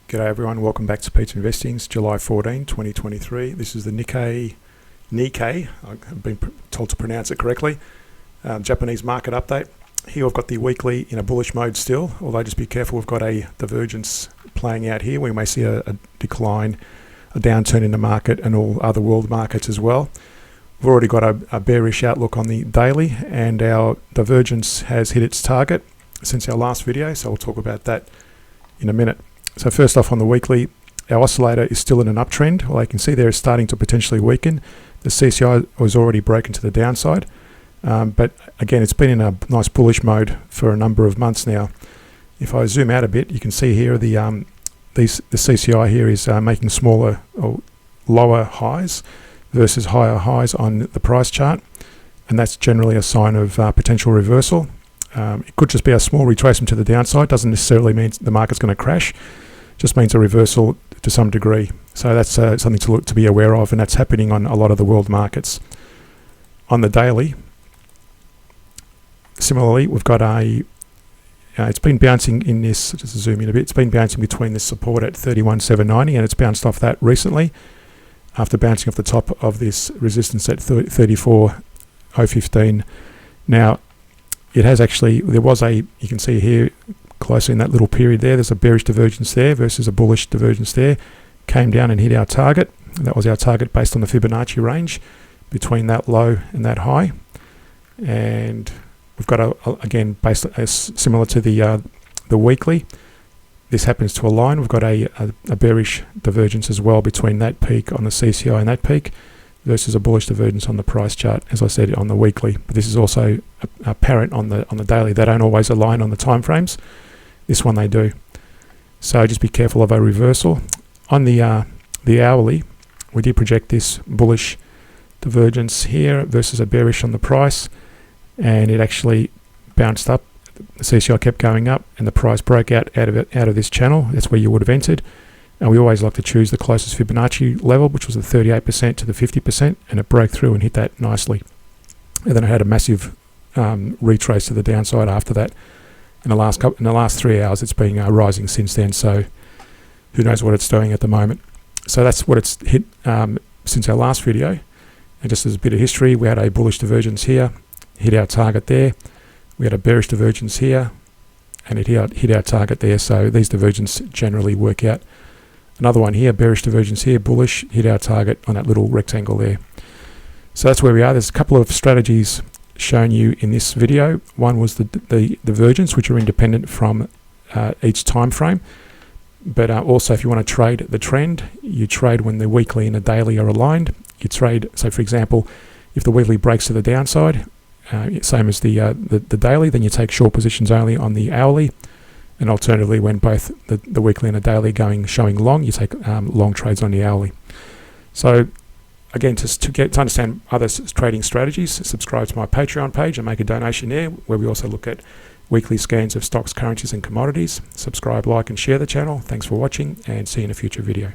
G'day everyone, welcome back to Pete's Investing. It's July 14, 2023. This is the NIKKEI, I've been told to pronounce it correctly, Japanese market update. Here we've got the weekly in a bullish mode still, although just be careful, we've got a divergence playing out here. We may see a decline, a downturn in the market and all other world markets as well. We've already got a bearish outlook on the daily, and our divergence has hit its target since our last video, so we'll talk about that in a minute. So first off, on the weekly, our oscillator is still in an uptrend. Well, you can see there it's starting to potentially weaken. The CCI was already broken to the downside, but again, it's been in a nice bullish mode for a number of months now. If I zoom out a bit, you can see here the CCI here is making smaller or lower highs versus higher highs on the price chart, and that's generally a sign of potential reversal. It could just be a small retracement to the downside. Doesn't necessarily mean the market's going to crash. Just means a reversal to some degree. So that's something to be aware of, and that's happening on a lot of the world markets. On the daily, similarly, we've got it's been bouncing in this, just to zoom in a bit, it's been bouncing between this support at 31,790, and it's bounced off that recently after bouncing off the top of this resistance at 34,015. Now, it has actually, you can see here closely in that little period there's a bearish divergence there versus a bullish divergence there. Came down and hit our target. That was our target based on the Fibonacci range between that low and that high. And we've got again, based similar to the weekly, this happens to align. We've got a bearish divergence as well between that peak on the CCI and that peak versus a bullish divergence on the price chart, as I said, on the weekly. But this is also apparent on the daily. They don't always align on the time frames. This one they do. So just be careful of a reversal. On the hourly, we did project this bullish divergence here versus a bearish on the price, and it actually bounced up. The CCI kept going up, and the price broke out of this channel. That's where you would have entered. And we always like to choose the closest Fibonacci level, which was the 38% to the 50%, and it broke through and hit that nicely. And then it had a massive retrace to the downside after that. In the last 3 hours, it's been rising since then. So who knows what it's doing at the moment. So that's what it's hit since our last video. And just as a bit of history, we had a bullish divergence here, hit our target there. We had a bearish divergence here, and it hit our target there. So these divergences generally work out. Another one here, bearish divergence here, bullish, hit our target on that little rectangle there. So that's where we are. There's a couple of strategies shown you in this video. One was the divergence, which are independent from each time frame. But also, if you want to trade the trend, you trade when the weekly and the daily are aligned. You trade, so for example, if the weekly breaks to the downside, same as the daily, then you take short positions only on the hourly. And alternatively, when both the weekly and the daily showing long, you take long trades on the hourly. So again, to understand other trading strategies, subscribe to my Patreon page and make a donation there, where we also look at weekly scans of stocks, currencies and commodities. Subscribe, like and share the channel. Thanks for watching, and see you in a future video.